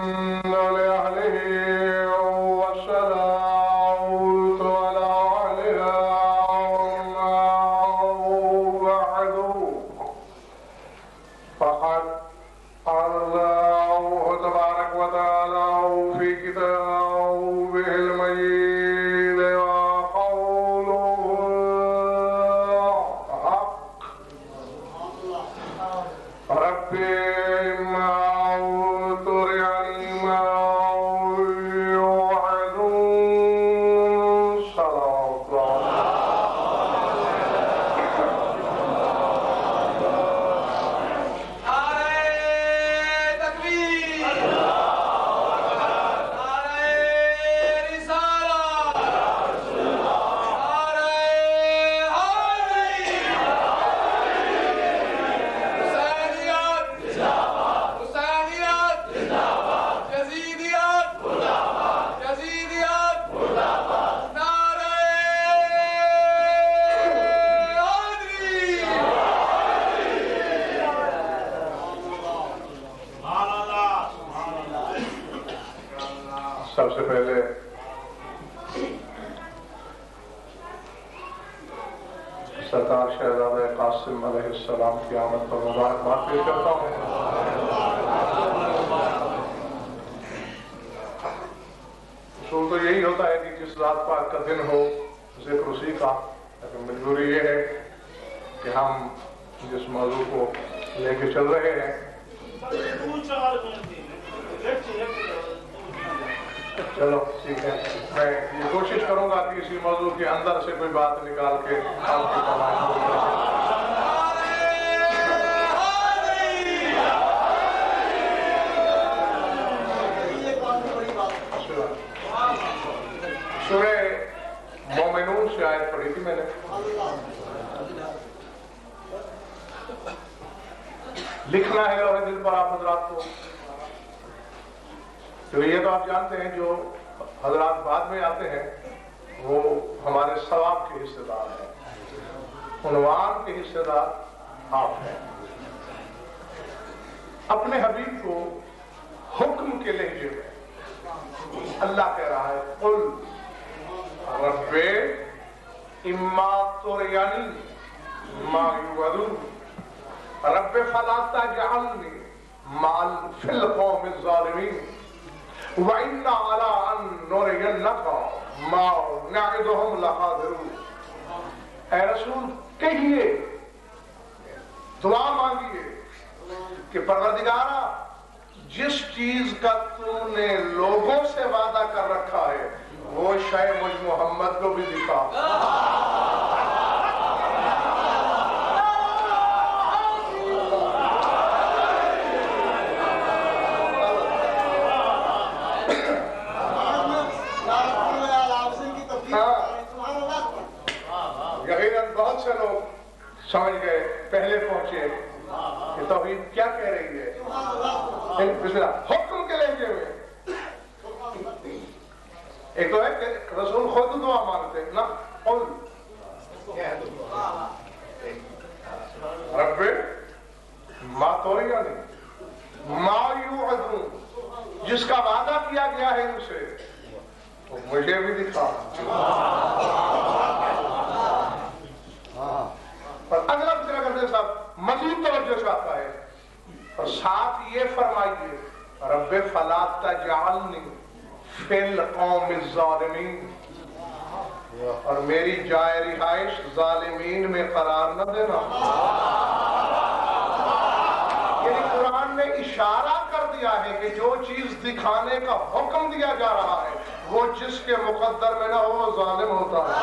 لأهله والصلاة على أهلها بعد فقد قال الله تبارك وتعالى في كتابه المجيد وقوله الحق ربي إما تريني ما يوعدون صلوات سب سے پہلے سرکار شہزادہ قاسم علیہ السلام کی آمد پر مبارکباد پیش کرتا ہوں۔ اصول تو یہی ہوتا ہے کہ جس ذات پاک کا دن ہو ذکر اسی کا، لیکن مجبوری یہ ہے کہ ہم جس موضوع کو لے کے چل رہے ہیں چلو ٹھیک ہے، میں یہ کوشش کروں گا کہ اسی موضوع کے اندر سے کوئی بات نکال کے آپ کی سورہ مومنون سے آیت پڑھی تھی میں نے، لکھنا ہے لوح دل پر آپ حضرات کو، تو یہ تو آپ جانتے ہیں جو حضرات بعد میں آتے ہیں وہ ہمارے ثواب کے حصے دار ہیں، عنوان کے حصے دار آپ ہیں۔ اپنے حبیب کو حکم کے لہجے میں اللہ کہہ رہا ہے قل رب اما ترینی ما یوعدون رب فلا تجعلنی مع القوم الظالمین وَإِنَّا عَلَىٰ أَن نُرِيَنَّكَ مَا نَعِدُهُمْ لَقَادِرُونَ۔ اے رسول کہیے، دعا مانگیے کہ پروردگارہ جس چیز کا تو نے لوگوں سے وعدہ کر رکھا ہے وہ شے مجھ محمد کو بھی دکھا۔ یقیناً بہت سے لوگ سمجھ گئے، پہلے پہنچے کہ توحید کیا کہہ رہی ہے، بسم اللہ حکم کے لہجے میں۔ ایک تو ہے کہ رسول خود دعا مانگتے نا، قل رب ما ترینی ما یوعدون، جس کا وعدہ کیا گیا ہے ان سے وہ مجھے بھی دکھا۔ اور اگلا فکر کرتے صاحب مزید توجہ چاہتا ہے اور ساتھ یہ فرمائیے رب فلا تجعلنی فی القوم الظالمین، اور میری جائے رہائش ظالمین میں قرار نہ دینا۔ یعنی قرآن نے اشارہ کر دیا ہے کہ جو چیز دکھانے کا حکم دیا جا رہا ہے وہ جس کے مقدر میں نہ ہو وہ ظالم ہوتا ہے۔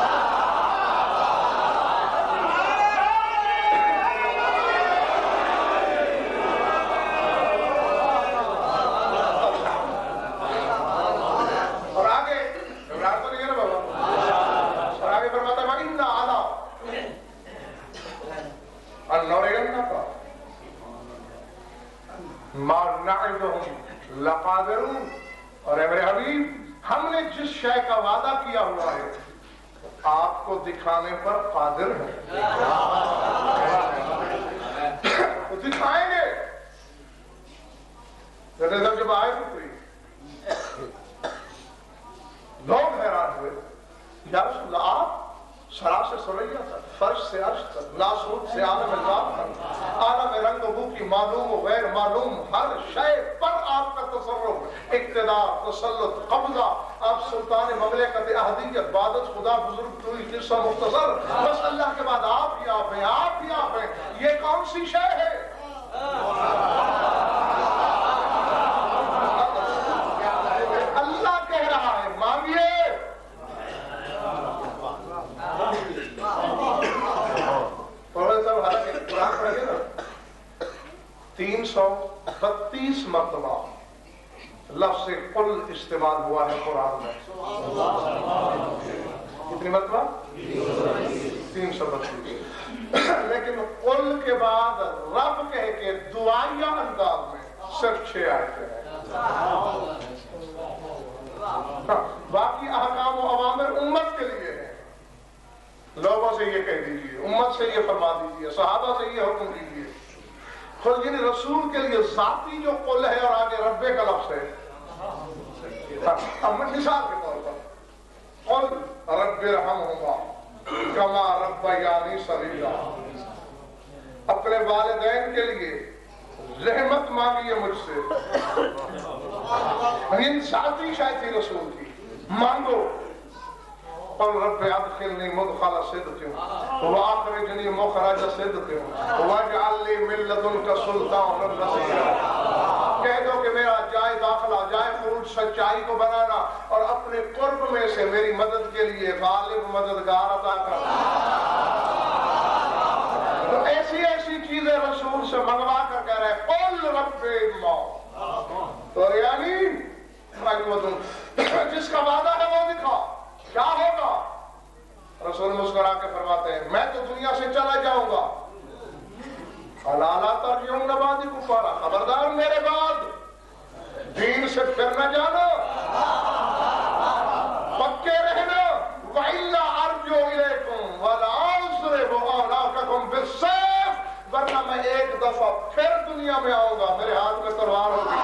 لقادرون، اور اے میرے حبیب ہم نے جس شے کا وعدہ کیا ہوا ہے آپ کو دکھانے پر قادر ہے، تو دکھائیں گے۔ جب آئے تو کوئی معلوم و غیر معلوم ہر شے پر آپ کا تصرف، اقتدار، تسلط، قبضہ. آپ سلطان مملکت احدیت، بعد از خدا بزرگ توئی قصہ مختصر، بس اللہ کے بعد آپ ہی آپ ہیں، آپ ہی آپ ہیں. یہ کون سی شے ہے؟ اللہ کہہ رہا ہے مانگیے. صاحب حالانکہ قرآن پڑھیں گے نا 332 مرتبہ لفظ قل استعمال ہوا ہے قرآن میں. کتنی مرتبہ؟ 332. لیکن قل کے بعد رب کہہ کے دعائیہ انداز میں صرف 6 آیتیں ہیں. باقی احکام و اوامر امت کے لیے ہیں. لوگوں سے یہ کہہ دیجیے، امت سے یہ فرما دیجیے، صحابہ سے یہ حکم دیجیے. خود یعنی رسول کے لیے ذاتی جو قل ہے اور آگے رب کا لفظ ہے. مثال کے طور پر قل رب ارحمہما کما ربیانی صغیرا. اپنے والدین کے لیے رحمت مانگیے مجھ سے. یہ ذاتی شاید تھی رسول کی. مانگو قل رب ادخلنی مدخل صدق واخرجنی مخرج صدق واجعل لی من لدنک سلطانا نصیرا. کہہ دو کہ میرا جائے داخلہ، جائے خروج سچائی کو بنانا اور اپنے قرب میں سے میری مدد کے لیے غالب مددگار عطا کرنا. تو ایسی ایسی چیزیں رسول سے منگوا کر کہہ رہے قل رب اللہ. تو یعنی جس کا وعدہ ہے وہ دکھا، کیا ہوگا؟ رسول مسکرا کے فرماتے ہیں میں تو دنیا سے چلا جاؤں گا. حلالا ترجعون بعدی کفارا، خبردار میرے بعد دین سے پھر نہ جانا، پکے رہنا. وَإِلَّا أَرْجُعُ إِلَيْكُمْ وَلَا أَضْرِبُ أَعْنَاقَكُمْ بِالسَّيْفِ. ورنہ میں ایک دفعہ پھر دنیا میں آؤں گا، میرے ہاتھ میں تلوار ہوگی.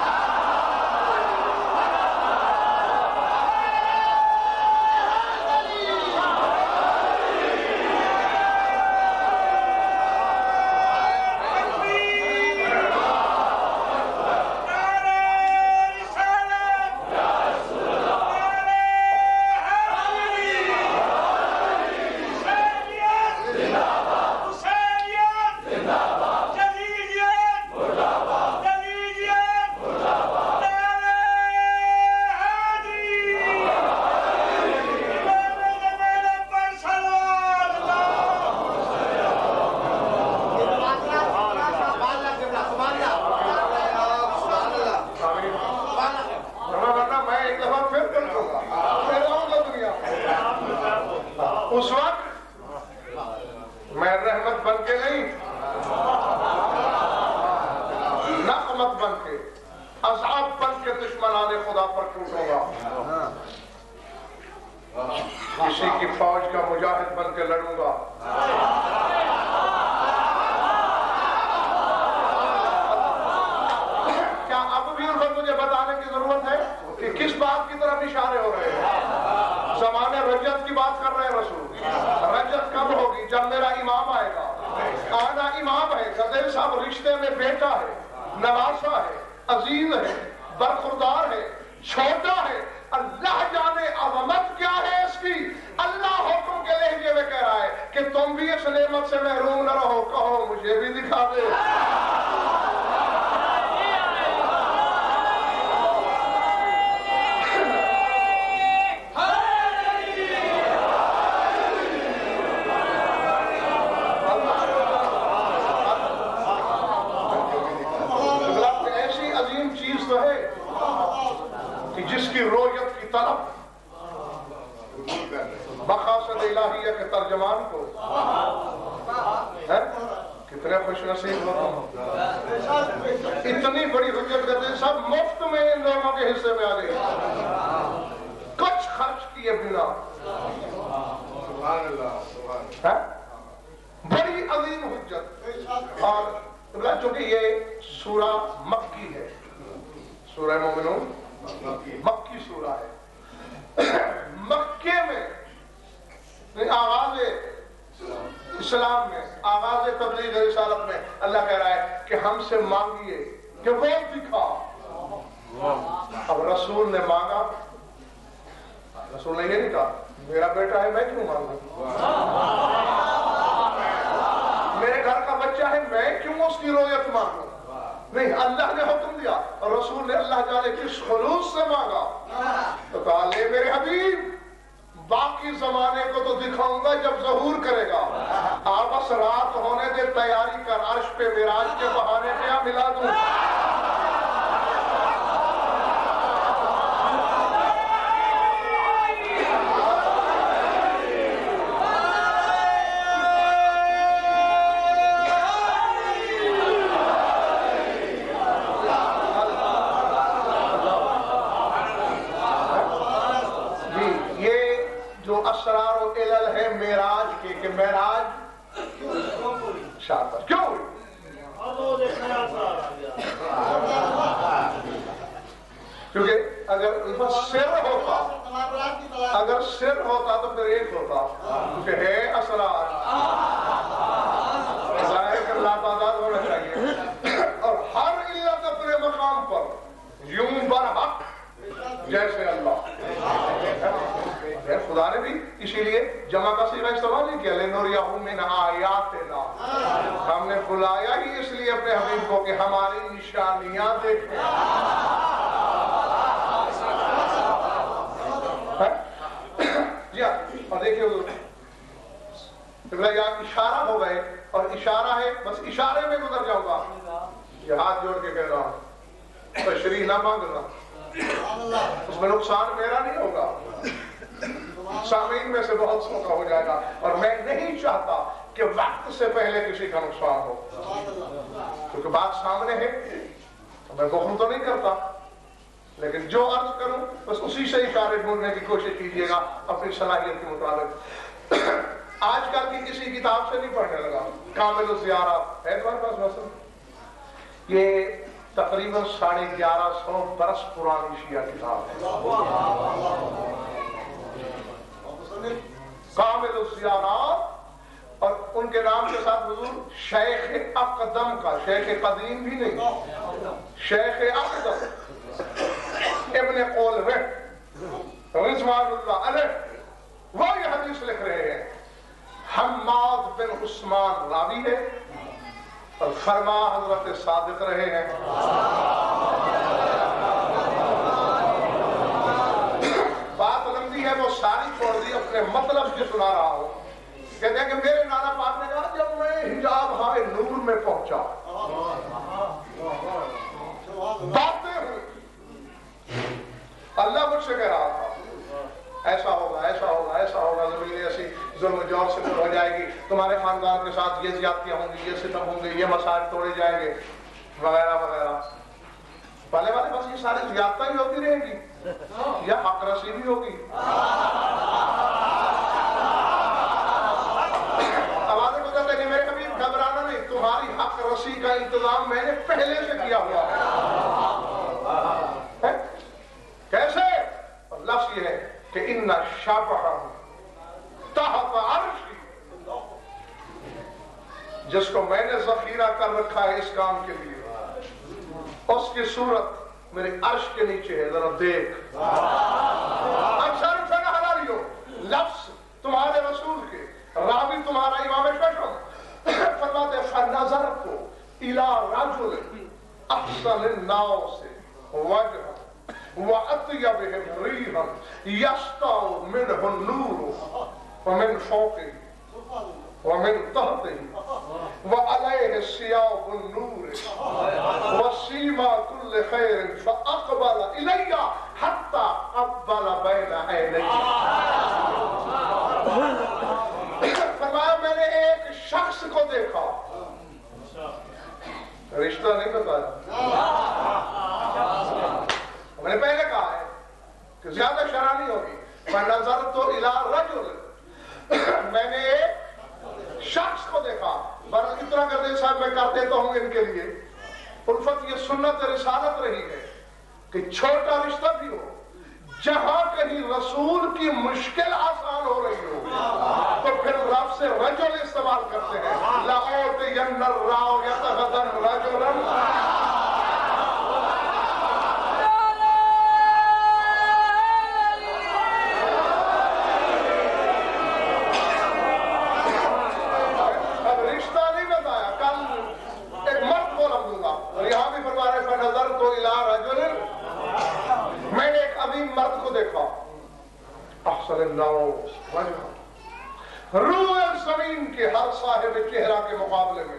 اس وقت میں رحمت بن کے نہیں، نقمت بن کے، عذاب بن کے دشمنان خدا پر ٹوٹوں گا. کسی کی فوج کا مجاہد بن کے لڑوں گا. کیا اب بھی ان کو مجھے بتانے کی ضرورت ہے کہ کس بات کی طرف اشارے ہو رہے ہیں؟ زمانے رجت کی بات کر رہے ہیں رسول. رجت کب ہوگی؟ جب میرا امام آئے گا. آنا امام ہے، غزیل صاحب رشتے میں بیٹا ہے، نواسا ہے، عزیز ہے، برخوردار ہے، چھوٹا ہے. اللہ جانے عظمت کیا ہے اس کی. اللہ حکم کے لہجے میں کہہ رہا ہے کہ تم بھی اس نعمت سے محروم نہ رہو. کہو مجھے بھی دکھا دے. جس کی رویت کی طلب مقاصد الہیہ کے ترجمان کو کتنے خوش نصیب ہوتے ہیں. اتنی بڑی حجت کرتے ہیں سب مفت میں ان لوگوں کے حصے میں آ گئی، کچھ خرچ کیے بنا. بڑی عظیم حجت. اور چونکہ یہ سورہ مکی ہے، سورہ مومنون مکی سورہ ہے. مکے میں آغاز اسلام میں آغاز تبلیغ رسالت میں اللہ کہہ رہا ہے کہ ہم سے مانگیے کہ وہ دکھا. اب رسول نے مانگا, رسول نے یہ نہیں کہا میرا بیٹا ہے میں کیوں مانگوں, میرے گھر کا بچہ ہے میں کیوں اس کی رویت مانگوں. نہیں, اللہ نے حکم دیا اور رسول نے اللہ جانے کس خلوص سے مانگا. تو کہا لے میرے حبیب باقی زمانے کو تو دکھاؤں گا جب ظہور کرے گا, آپ بس رات ہونے دے تیاری کر, عرش پہ معراج کے بہانے پہ ملا دوں. اسرار و علل ہے معراج کے کہ معراج شاباش کیوں ہوئی. کیونکہ اگر سر ہوتا تو پھر ایک ہوتا, کیونکہ ہے اسرار ظاہر کر لاتعداد ہونا چاہیے, اور ہر علت اپنے مقام پر یوں برحق جیسے اللہ. خدا نے بھی اسی لیے جمع کا صیغہ استعمال نہیں کیا, لِنُرِيَهُ مِنْ آیَاتِنَا, ہم نے بلایا ہی اس لیے اپنے حبیب کو کہ ہماری نشانیاں دیکھیں. اور دیکھیے یہاں اشارہ ہو گئے, اور اشارہ ہے بس اشارے میں گزر جاؤں گا. یہ ہاتھ جوڑ کے کہہ رہا ہوں تشریح نہ مانگنا, اس میں نقصان میرا نہیں ہوگا, سامعین میں سے بہت سو کا ہو جائے گا, اور میں نہیں چاہتا کہ وقت سے پہلے کسی کا نقصان ہو, کیونکہ بات سامنے ہے. میں بخل تو نہیں کرتا, لیکن جو عرض کروں بس اسی سے اشارے ڈھونڈنے کی کوشش کیجیے گا اپنی صلاحیت کے مطابق. آج کل کی کسی کتاب سے نہیں پڑھنے لگا. کامل الزیارات ہے تمہارے پاس مثلا, یہ تقریباً 1150 برس پرانی شیعہ کتاب ہے. کامل الزیارات, اور ان کے نام کے ساتھ حضور شیخ اقدم کا, شیخ قدیم بھی نہیں, شیخ اقدم ابن قولوہ رضوان اللہ علیہ وہ یہ حدیث لکھ رہے ہیں. حماد بن عثمان راوی ہے اور فرما حضرت صادق رہے ہیں. بات لمبی ہے, وہ ساری چھوڑ دی, اپنے مطلب سے سنا رہا ہوں. کہتے ہیں کہ میرے نانا پاک نے کہا جب میں حجاب ہائے نور میں پہنچا باتیں ہوئی, اللہ مجھ سے کہہ رہا تھا ایسا ہوگا ایسا ہوگا ایسا ہوگا, زمین ایسی ظلم و جور سے دور ہو جائے گی, تمہارے خاندان کے ساتھ یہ زیادتیاں ہوں گی, یہ ستم ہوں گے, یہ مسائل توڑے جائیں گے وغیرہ وغیرہ. پہلے والے بس یہ ساری زیادتیں ہی ہوتی رہے گی یا حق رسی بھی ہوگی. آوازیں گزرتے کہ میرے کبھی گھبرانا نہیں, تمہاری حق رسی کا انتظام میں نے پہلے سے کیا ہوا ہے. کیسے؟ لفظ یہ ہے کہ ان شبہ تحت عرشی, جس کو میں نے ذخیرہ کر رکھا ہے اس کام کے لیے, اس کی صورت میرے عرش کے نیچے ہے, ذرا دیکھ. اکثر نہ حلالی ہو, لفظ تمہارے رسول کے, راوی تمہارا امام ششم فرماتے فنظرت الى رجل احسن الناس وجها وَأَطْيَبِهِمْ رِيحًا يَسْطَعُ مِنْهُ النُّورُ وَمِنْ فَوْقِهِ وَمِنْ تَحْتِهِ وَعَلَيْهِ ثِيَابُ النُّورِ وَسِيمَا كُلِّ خَيْرٍ فَأَقْبَلَ إِلَيَّ حَتَّى أَقْبَلَ بَيْنَ عَيْنَيَّ. فرمایا میں نے ایک شخص کو دیکھا, رشتہ نہیں بتایا, میں نے پہلے کہا ہے کہ زیادہ شرح نہیں ہوگی. فَنَظَرْتُ إِلَىٰ رَجُلٍ, میں نے ایک شخص کو دیکھا. برحال اتنا کر دے صاحب میں کر دیتا ہوں ان کے لیے. الفت یہ سنت رسالت رہی ہے کہ چھوٹا رشتہ بھی ہو, جہاں کہیں رسول کی مشکل آسان ہو رہی ہو تو پھر رب سے رجل استعمال کرنا الراء يتغدر رجلا میں نے ایک عظیم مرد کو دیکھا احسن اللہ روح زمین کے ہر صاحب چہرہ کے مقابلے میں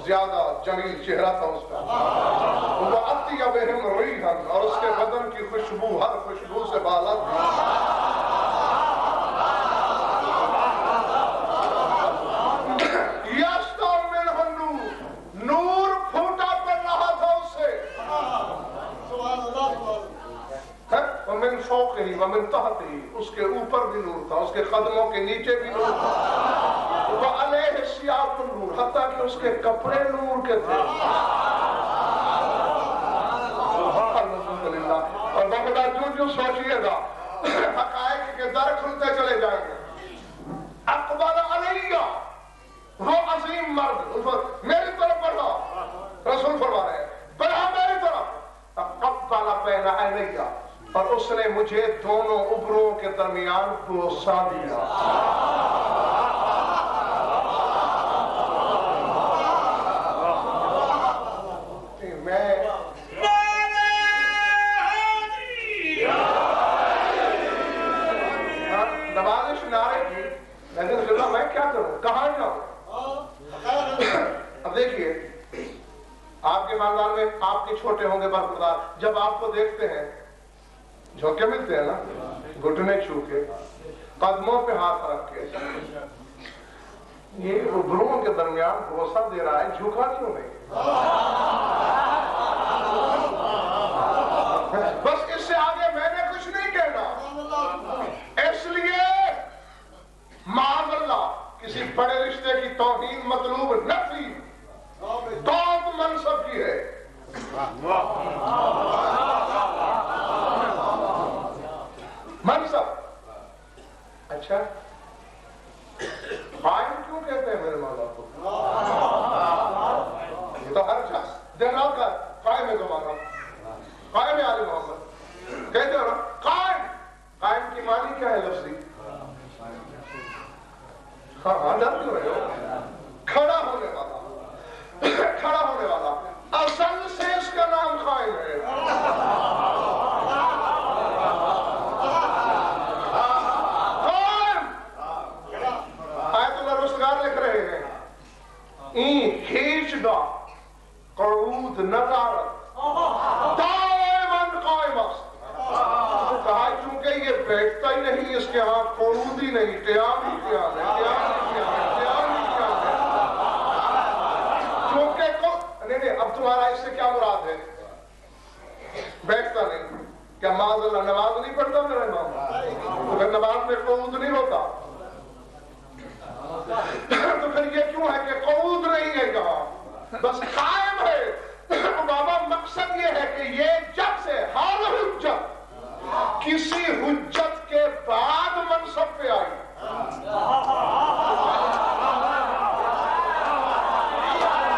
زیادہ جمیل چہرہ تھا اس کا وَأَطْيَبِهِمْ رِيحًا اور اس کے بدن کی خوشبو ہر خوشبو سے بالا تھی یَشْتَعُ مِنْهُ النُّورُ نور پھوٹا پڑ رہا تھا اس سے وَمِنْ فَوْقِهِ وَمِنْ تَحْتِهِ اس کے اوپر بھی نور تھا اس کے قدموں کے نیچے بھی نور تھا وَعَلَيْهِ ثِيَابُ النُّورِ حتیٰ کہ اس کے کپڑے نور کے تھے الحمدللہ اور بہتا جو سوچئے گا حقائق کے در کھلتے چلے جائیں گے اقبل علیہ وہ عظیم مرد میری طرف بڑھا رسول فرما رہے ہیں بڑھا میری طرف قبل بین عینیہ اور اس نے مجھے دونوں ابروں کے درمیان بوسہ دیا نوازش نعرے کی لیکن خدا میں کیا کروں کہاں جاؤں اب دیکھیے آپ کے خاندان میں آپ کے چھوٹے ہوں گے برخوردار جب آپ کو دیکھتے ہیں جھوکے ملتے ہیں نا گھٹنے چھو کے قدموں پہ ہاتھ رکھ کے یہ ابروں کے درمیان بھروسہ دے رہا ہے جھوکا کیوں نہیں بس اس سے آگے میں نے کچھ نہیں کہنا اس لیے معاذ اللہ کسی بڑے رشتے کی توہین مطلوب نہ تھی توب منصب کی ہے منصب اچھا قائم کیوں کہتے ہیں میرے مولا کو یہ تو ہر شخص دینا کا قائم ہے زمانہ قائم ہے آل محمد کہتے ہو نا قائم قائم کی معنی کیا ہے لفظی ہاں ڈر کیوں رہے ہو کھڑا ہونے والا کھڑا ہونے والا اصل سے اس کا نام قائم ہے قائم آیت اللہ رسگار لکھ رہے ہیں این کھیچدہ قعود نظارت دائماً قائم است کہا چونکہ یہ بیٹھتا ہی نہیں اس کے ہاں قعود ہی نہیں قیام ہی قیام ہے قیام ہی قیام ہے قیام ہی قیام ہے چونکہ نہیں اب تمہارا اس سے کیا مراد ہے بیٹھتا نہیں کیا معاذ اللہ نماز نہیں پڑھتا میرا امام تو پھر نماز میں قعود نہیں ہوتا تو پھر یہ کیوں ہے کہ قعود نہیں ہے یہاں بس قائم ہے بابا مقصد یہ ہے کہ یہ جب سے ہر حجت کسی حجت کے بعد منصب پہ آئی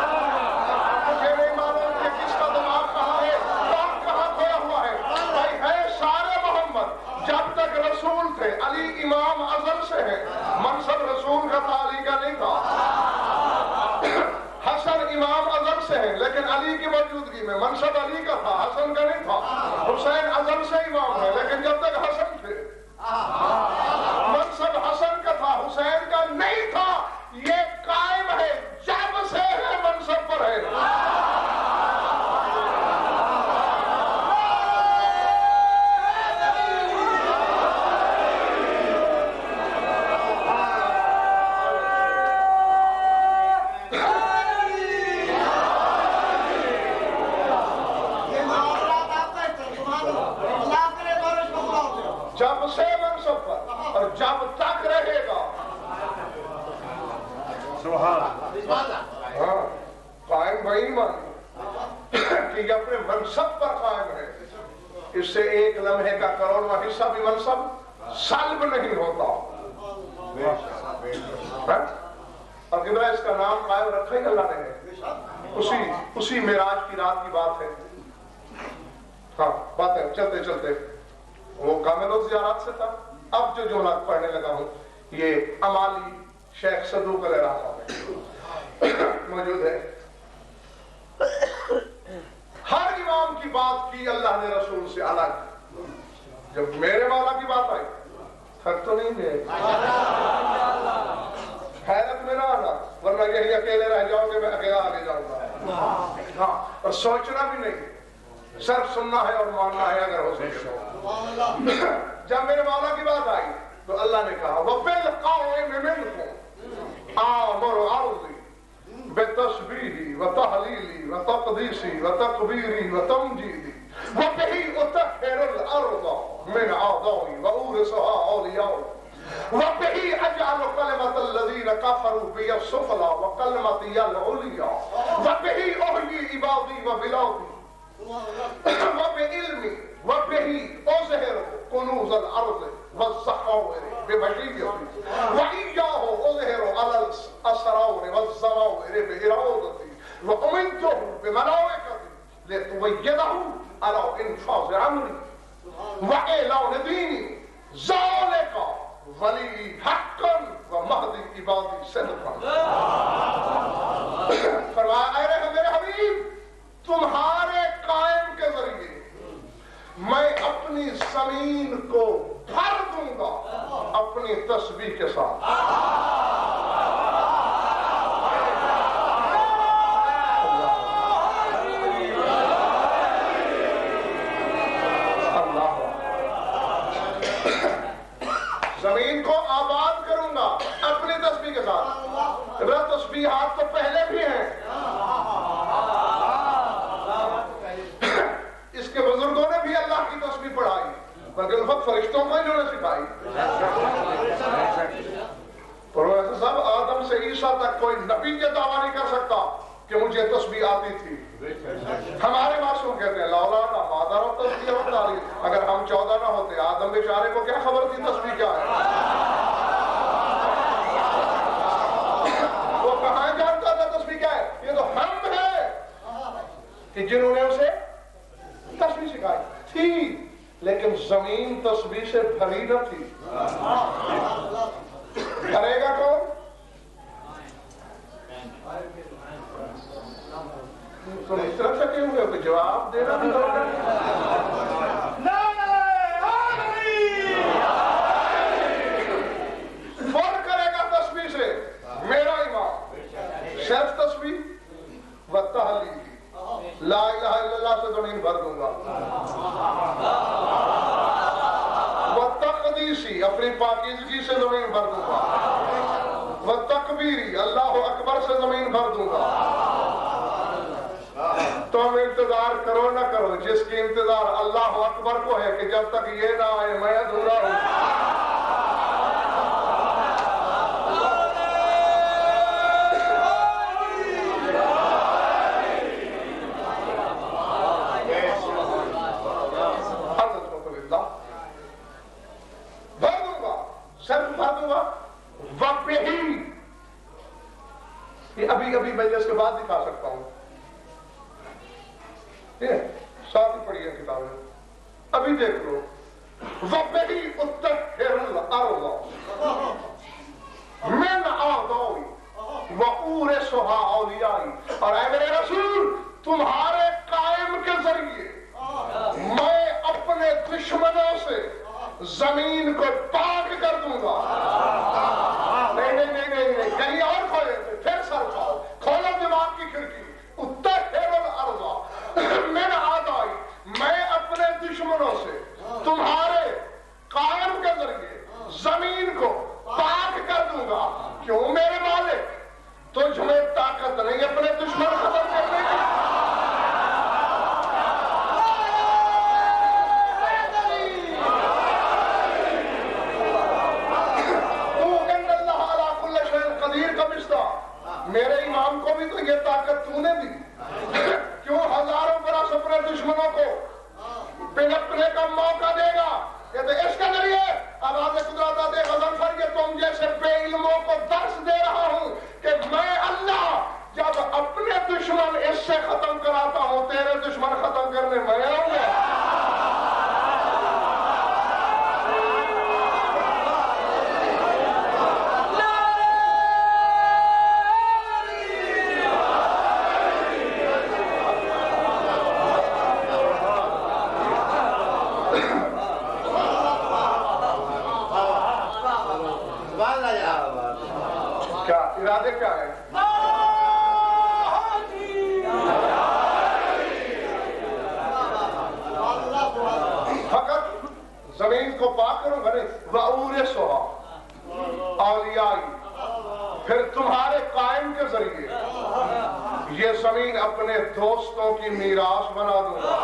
مجھے نہیں معلوم کہ کس کا دماغ کہاں ہے کون کہاں کھویا ہوا ہے بھائی ہے سارے محمد جب تک رسول تھے علی امام ازل سے ہے منصب رسول کا تھا علی کا نہیں تھا حسن امام ازل سے ہے لیکن علی کی موجودگی میں منصب علی کا تھا حسن کا نہیں تھا حسین ازل سے امام ہے لیکن جب تک حسن تھے منصب حسن کا تھا حسین کا نہیں تھا یہ قائم ہے جب سے ہے منصب پر ہے جب سے منصب پر اور جب تک رہے گا ہاں قائم بھائی مان کہ یہ اپنے منصب پر قائم ہے اس سے ایک لمحے کا کروڑواں حصہ بھی منصب سلب نہیں ہوتا اور قبلہ اس کا نام قائم رکھا ہی اللہ نے ہے. اسی معراج کی رات کی بات ہے. ہاں بات ہے. چلتے چلتے وہ کامل زیارات سے تھا. اب جو جملہ پڑھنے لگا ہوں یہ امالی شیخ صدوق علیہ رحمہ موجود ہے. ہر امام کی بات کی اللہ نے رسول سے الگ. جب میرے مولا کی بات آئی تھک تو نہیں گئے. حیرت میں نہ آنا ورنہ یہی اکیلے رہ جاؤ گے, میں اکیلا آگے جاؤں گا. ہاں اور سوچنا بھی نہیں, صرف سننا ہے اور ماننا ہے اگر ہو سکے تو. جب میرے مولا کی بات آئی تو اللہ نے کہا وَبِالْقَوْمِ مِنْكُمْ آمُرُ عَرْضِي بِالتَّسْبِيحِ وَتَحْلِيلِ وَتَقْدِيسِ وَتَكْبِيرِ وَتَمْجِيدِ وَبِهِ أُطَهِّرُ الْأَرْضَ مِنْ أَعْضَائِي وَأُورِثُهَا أَوْلِيَائِي وَبِهِ أَجْعَلُ كَلِمَةَ الَّذِينَ كَفَرُوا بِيَ السُّفْلَىٰ وَكَلِمَتِيَ الْعُلْيَا وَبِهِ أُحْيِي عِبَادِي وَبِلَادِي وبعلمي وبه أظهر كنوز الأرض والزخائر بمشيئتي وإياه أظهر على الأسرار والزمائر بإرادتي وأمنته بملائكتي لتوجده على إنفاذ أمري وإعلان ديني ذلك ولي حقا ومهدي عبادي صدقا. فرمایا اے میرے حبیب تمہارے قائم کے ذریعے میں اپنی زمین کو بھر دوں گا اپنی تسبیح کے ساتھ. زمین کو آباد کروں گا اپنی تسبیح کے ساتھ. تسبیحات تو پہلے بھی ہیں, اس کے بزرگوں نے بھی اللہ کی تسبیح پڑھائی, بلکہ الفت فرشتوں کو انہوں نے سکھائی. پروفیسر صاحب آدم سے عیسیٰ تک کوئی نبی یہ دعویٰ نہیں کر سکتا کہ مجھے تسبیح آتی تھی. ہمارے معصوم کہتے ہیں لاولا نہ مادہ و تسبیح و تعلیم. اگر ہم 14 نہ ہوتے آدم بیچارے کو کیا خبر تھی تسبیح کیا ہے؟ وہ کہاں جانتا تھا تسبیح کیا ہے؟ یہ تو ہم ہیں کہ جنہوں نے اسے تسبیح سکھائی تھی, لیکن زمین تسبیح سے بھری نہ تھی. کرے گا کون؟ تم اس طرح سے کیوں ہوئے کہ جواب دینا بھی فون کرے گا تسبیح سے میرا امام. صرف تسبیح و تحلیل لا الہ الا اللہ سے زمین بھر دوں گا. وہ تقدیسی اپنی پاکیزگی سے زمین بھر دوں گا. وہ تکبیری اللہ اکبر سے زمین بھر دوں گا. تم انتظار کرو نہ کرو, جس کی انتظار اللہ اکبر کو ہے کہ جب تک یہ نہ آئے میں ادھورا ہوں. ابھی مجلس کے بعد دکھا سکتا ہوں, ساتھ ہی پڑھیے کتابیں, ابھی دیکھ لو. وَبِهِ أُطَهِّرُ الْأَرْضَ مِنْ أَعْضَائِي وَأُورِثُهَا أَوْلِيَائِي. اور اے میرے رسول تمہارے قائم کے ذریعے میں اپنے دشمنوں سے زمین کو پاک کر دوں گا. نہیں کہیں اور کھولے, پھر سر کھاؤ, کھولو دماغ کی کھڑکی. اُطَهِّرُ الْأَرْضَ مِنْ أَعْضَائِي, میں اپنے دشمنوں سے تمہارے قائم کے ذریعے زمین کو پاک کر دوں گا. کیوں میرے مالک, تجھ میں طاقت نہیں اپنے دشمن ختم کرنے کی. تو ان ارادے کیا ہے؟ فقط زمین کو پاک کروں گا نہیں، وَأُورِثُهَا اولیائی، پھر تمہارے قائم کے ذریعے یہ زمین اپنے دوستوں کی میراث بنا دوں گا۔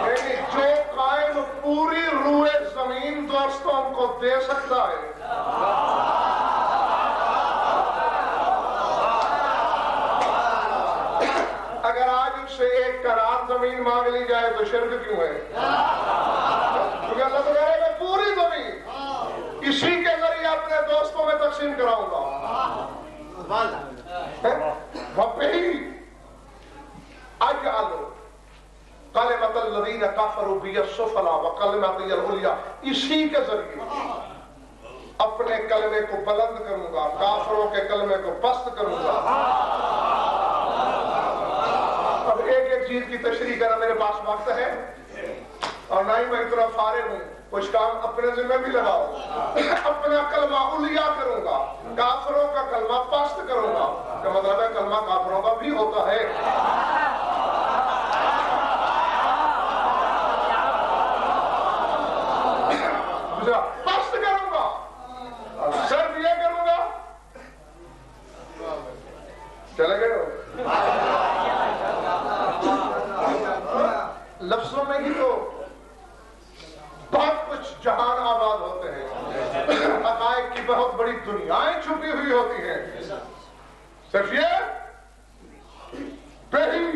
یعنی جو قائم پوری روئے زمین دوستوں کو دے سکتا ہے، اگر آج اس سے ایک کرار زمین مانگ لی جائے تو شرک کیوں ہے؟ کیونکہ اللہ تو کہہ رہے میں پوری زمین اسی کے ذریعے اپنے دوستوں میں تقسیم کراؤں گا۔ وَبِهِ أَجْعَلُ کلمۃ الذین کفروا بی السفلی وکلمتی العلیٰ، اسی کے ذریعے اپنے کلمے کو بلند کروں گا، کافروں کے کلمے کو پست کروں گا۔ اب ایک ایک چیز کی تشریح کرنا میرے پاس وقت ہے اور نہ ہی میں اتنا فارغ ہوں، کچھ کام اپنے ذمہ بھی لگاؤ۔ اپنا کلمہ علیٰ کروں گا، کافروں کا کلمہ پست کروں گا، کا مطلب ہے کلمہ کافروں کا بھی ہوتا ہے۔ پست کروں گا اور صرف یہ کروں گا، چلے گئے ہو؟ لفظوں میں ہی تو بہت کچھ جہان آباد ہوتے ہیں، حقائق کی بہت بڑی دنیایں چھپی ہوئی ہوتی ہیں۔ صرف یہ بہی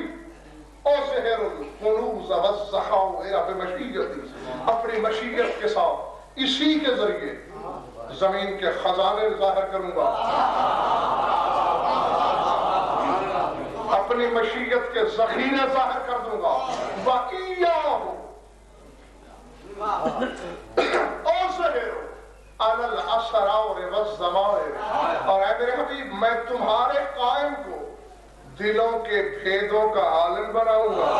اوزہر القنوز والزخاویر بمشیتی، اپنی مشیت کے ساتھ اسی کے ذریعے زمین کے خزانے ظاہر کروں گا، اپنی مشیت کے ذخیرے ظاہر کر دوں گا۔ وَإِيَّاهُ أُظْهِرُ عَلَى الْأَسْرَارِ وَالزَّمَائِرِ، اور اے میرے حبیب میں تمہارے قائم کو دلوں کے بھیدوں کا عالم بناؤں گا۔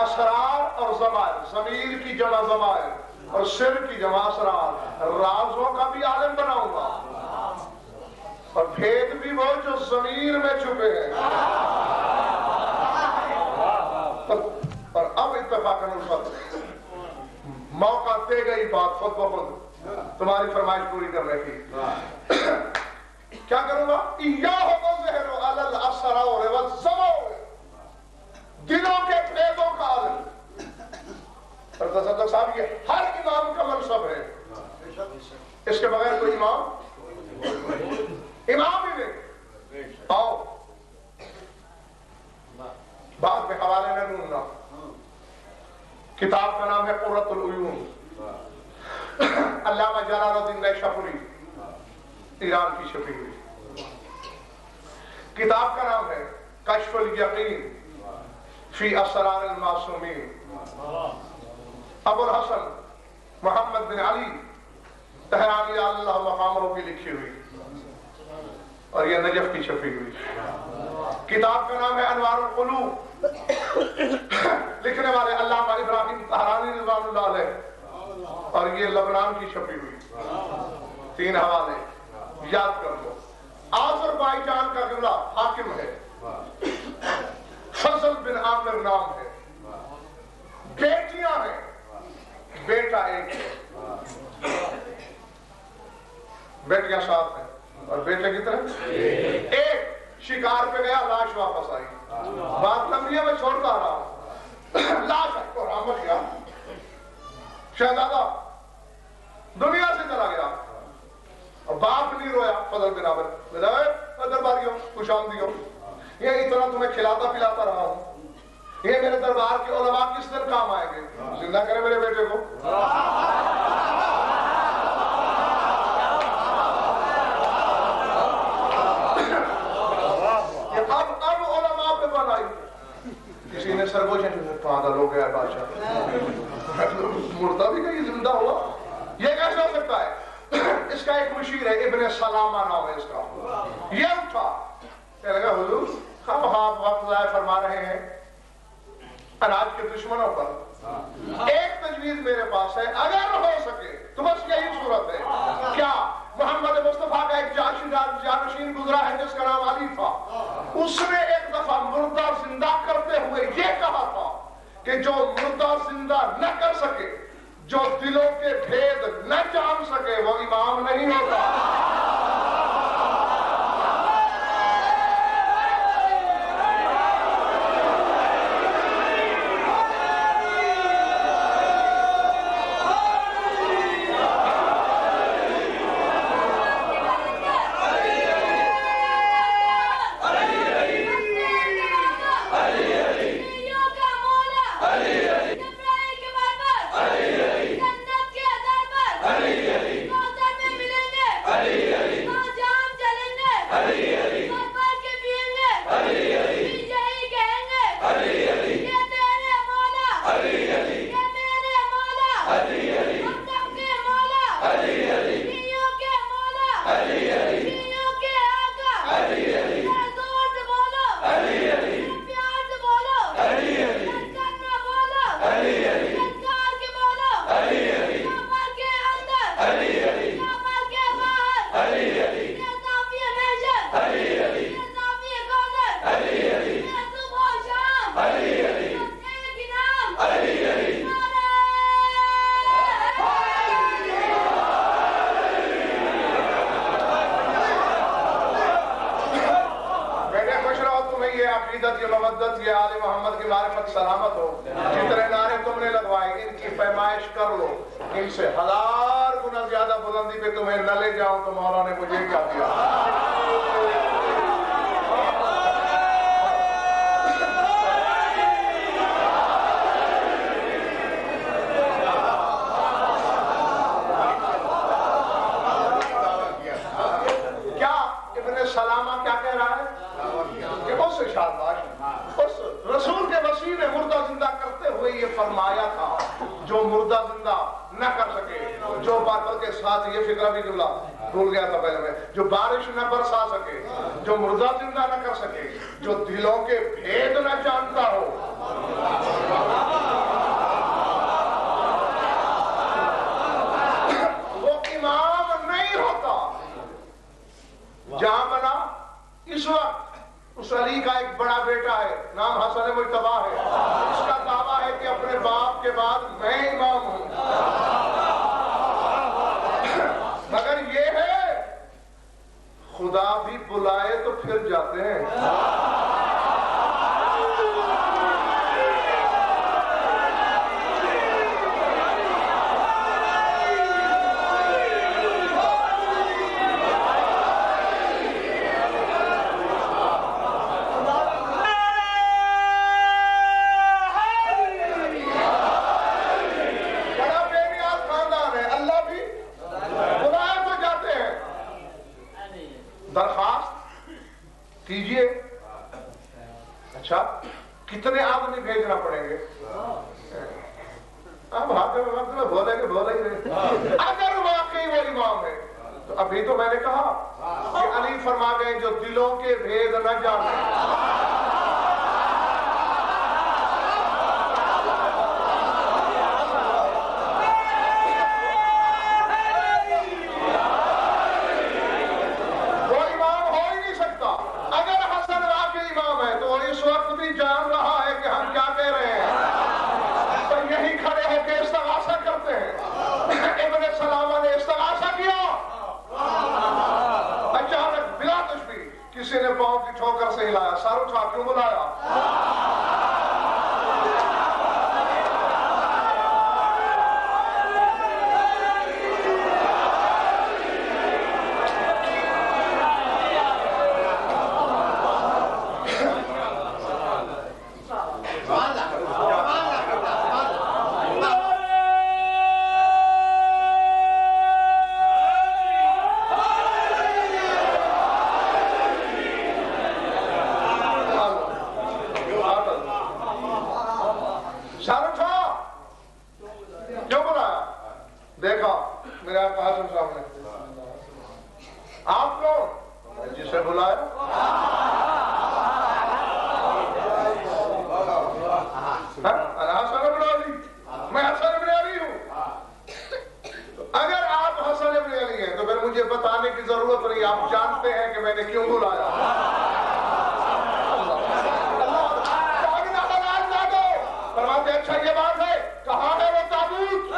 اسرار اور ضمائر، ضمیر کی جمع ضمائر اور سر کی جمع اسرار، رازوں کا بھی عالم بناؤں گا اور بھید بھی وہ جو ضمیر میں چھپے ہیں۔ اور اب اتفاقاً الفت موقع دے گئی بات خود بخود تمہاری فرمائش پوری کرنے کی۔ کیا کروں گا؟ إِيَّاهُ أُظْهِرُ عَلَى الْأَسْرَارِ وَالزَّمَائِرِ، دلوں کے بھیدوں کا عالم۔ اور تصدق صاحب یہ ہر امام کا منصب ہے، اس کے بغیر کوئی امام ہی نہیں۔ آؤ بعد میں حوالے میں دوں گا، کتاب کا نام ہے قرۃ العیون، علامہ جلال الدین نیشاپوری، ایران کی چھپی ہوئی کتاب کا نام ہے کشف الیقین فی اسرار المعصومین، ابو الحسن محمد بن علی تہرانی اللہ مقامہ کی لکھی ہوئی، اور یہ نجف کی چھپی ہوئی۔ کتاب کا نام ہے انوار القلوب، لکھنے والے علامہ ابراہیم تہرانی رضوان اللہ علیہ، اور یہ لبنان کی چھپی ہوئی۔ 3 حوالے یاد کر لو۔ آذربائیجان کا قبلہ حاکم ہے، فضل بن عامر نام ہے، بیٹیاں ہیں، بیٹا ایک ہے، بیٹیاں 7 ہیں اور بیٹے کتنے؟ ایک شکار پہ گیا، لاش واپس آئی، بات لمبی ہے میں چھوڑتا رہا ہوں، لاش کو رحمت کیا، شہزادہ دنیا سے چلا گیا، اور باپ نہیں رویا، فضل بن عامر درباریوں خوش آمدیوں، یہ اتنا تمہیں کھلاتا پلاتا رہا ہوں، یہ میرے دربار کے علماء کس دن کام آئیں گے؟ زندہ کرے میرے بیٹے کو۔ اب علماء پہ بنائی، کسی نے سرگوشن پاگل ہو گیا بادشاہ، مردہ بھی کہیں زندہ ہوا، یہ کیسے ہو سکتا ہے؟ اس کا ایک مشیر ہے، ابن سلامہ نام ہے اس کا، یہ اٹھا کہنے لگا حضور ہم اناج کے دشمنوں پر. ایک تجویز میرے پاس ہے, اگر ہو سکے تو بس یہی صورت ہے. کیا محمد مصطفیٰ کا ایک جانشین گزرا ہے جس کا نام علی تھا, اس نے ایک دفعہ مردہ زندہ کرتے ہوئے یہ کہا تھا کہ جو مردہ زندہ نہ کر سکے, جو دلوں کے بھید نہ جان سکے, وہ امام نہیں ہوتا. مجھے بتانے کی ضرورت نہیں، آپ جانتے ہیں کہ میں نے کیوں بلایا۔ فرماتے اچھا یہ بات ہے، کہاں ہے وہ تابوت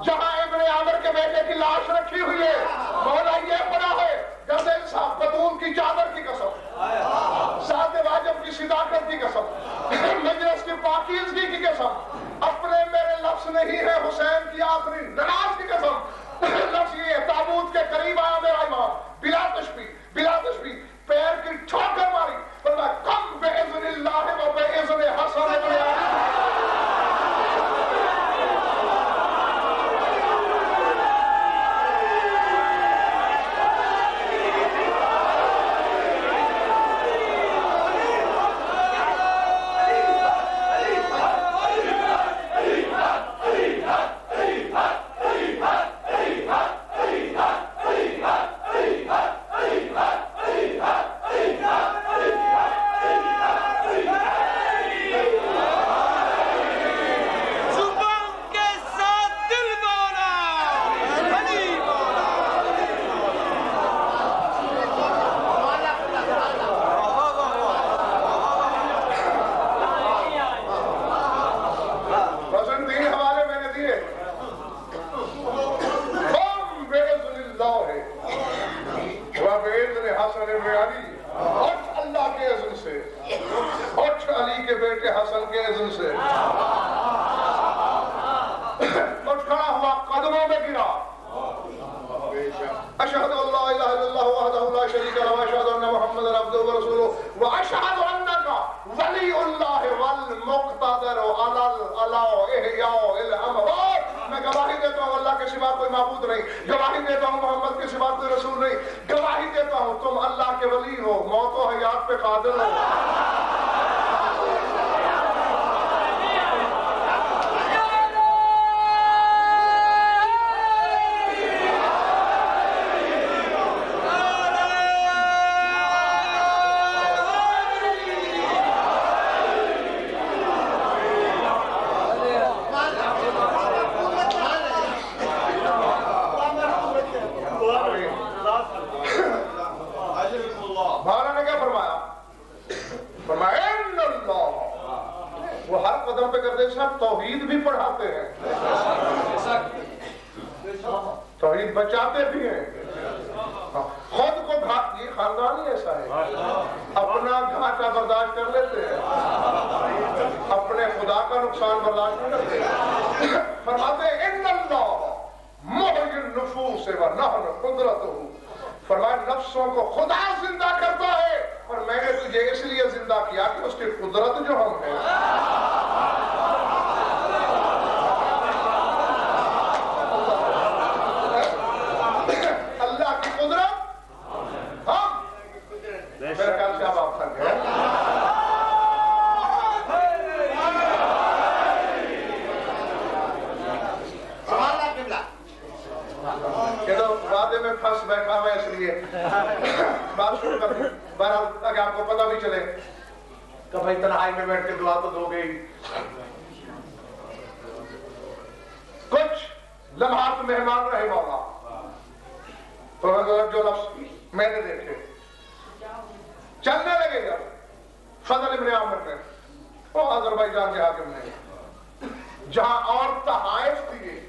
جہاں ابن عامر کے بیٹے کی لاش رکھی ہوئی ہے؟ مولا یہ پڑا ہے گردے صاحب بطول کی چادر کی قسم، ذات واجب کی صداقت کی قسم، مجلس کی پاکیزگی کی قسم، اپنے میرے لفظ نہیں ہے حسین کی آخری نماز کی قسم، لفظ یہ ہے تابوت کے قریب آیا میرا امام، بلا تشبیہ پیر کی ٹھوکر ماری، فرمایا کم بِإِذْنِ اللَّهِ و بِإِذْنِ حسن ابن علی۔ میں گواہی دیتا ہوں اللہ کے سوا کوئی معبود نہیں، گواہی دیتا ہوں محمد کے سوا کوئی رسول نہیں، گواہی دیتا ہوں تم اللہ کے ولی ہو، موت و حیات پہ قادر ہو۔ توحید بھی پڑھاتے ہیں، توحید بچاتے بھی ہیں، خود کو یہ خاندان ہی ایسا ہے، اپنا گھاٹا برداشت کر لیتے ہیں، اپنے خدا کا نقصان برداشت نہیں کرتے۔ فرماتے ہیں ان اللہ محی النفوس ونحن قدرتہ، فرمایا نفسوں کو خدا زندہ کرتا ہے اور میں نے تجھے اس لیے زندہ کیا کہ اس کی قدرت جو ہم ہیں۔ میرے خیال سے اب آپ تھک گئے، وعدے میں پھنس بیٹھا ہوا اس لیے بات شروع کر دوں، بہرحال تاکہ آپ کو پتہ بھی چلے کہ بھائی تنہائی میں بیٹھ کے دعا تو دو گئی۔ کچھ لمحات مہمان رہے مولا، تو جو لفظ میں نے دیکھے چلنے لگے گا فضل ابن عامر نے، وہ آذربائیجان کے حاکم نے، جہاں اور تحائف تھی،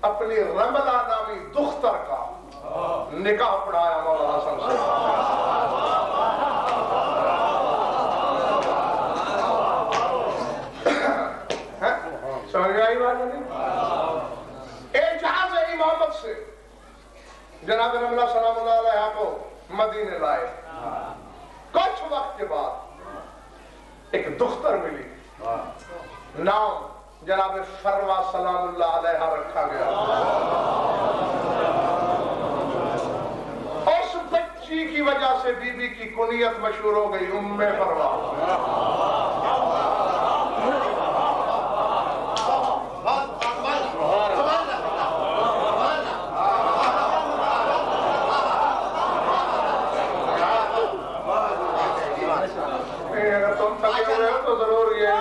اپنی رملہ نامی دختر کا نکاح پڑھایا مولا حسن سے۔ سمجھ آئی بات نہیں؟ اعجاز امامت سے جناب رملہ سلام اللہ علیہ کو مدینے لائے، کچھ وقت کے بعد ایک دختر ملی، نام جناب فروا سلام اللہ علیہ رکھا گیا۔ اس بچی کی وجہ سے بی بی کی کنیت مشہور ہو گئی ام فروا۔ اگر تم تھکے ہوئے ہو تو ضرور یہ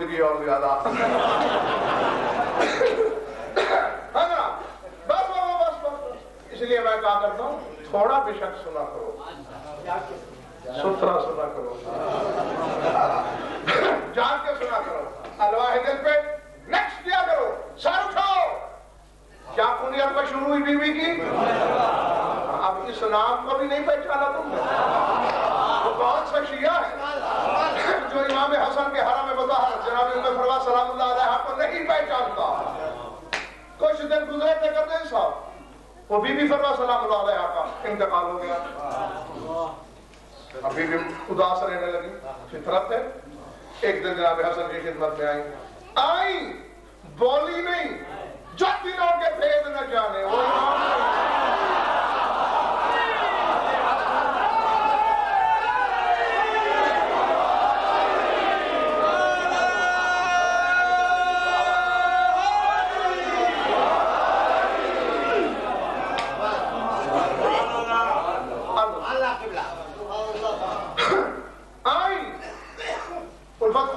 زندگی اور زیادہ ہے نا. بس اس لیے میں کہا کرتا ہوں تھوڑا بے شک سنا کرو, ستھرا سنا کرو, جان کے سنا کرو, الواحد دل پہ نیکسٹ کیا کرو, سر اٹھاؤ. کیا کنیت پر شروع ہوئی بیوی کی؟ اب اس نام کو بھی نہیں پہچانا تم نے. وہ کون سا شیعہ ہے جو امام حسن کے حرم مطہر جناب ام فروا سلام اللہ علیہ کو نہیں پہچانتا؟ کچھ دن گزرے تھے قدیر صاحب, وہ بی بی فروا سلام اللہ علیہ کا انتقال ہو گیا. ابھی بھی اداس رہنے لگی, فطرت ہے. ایک دن جناب حسن کی خدمت میں آئی, بولی نہیں, جو دنوں کے بھید نہ جانے وہ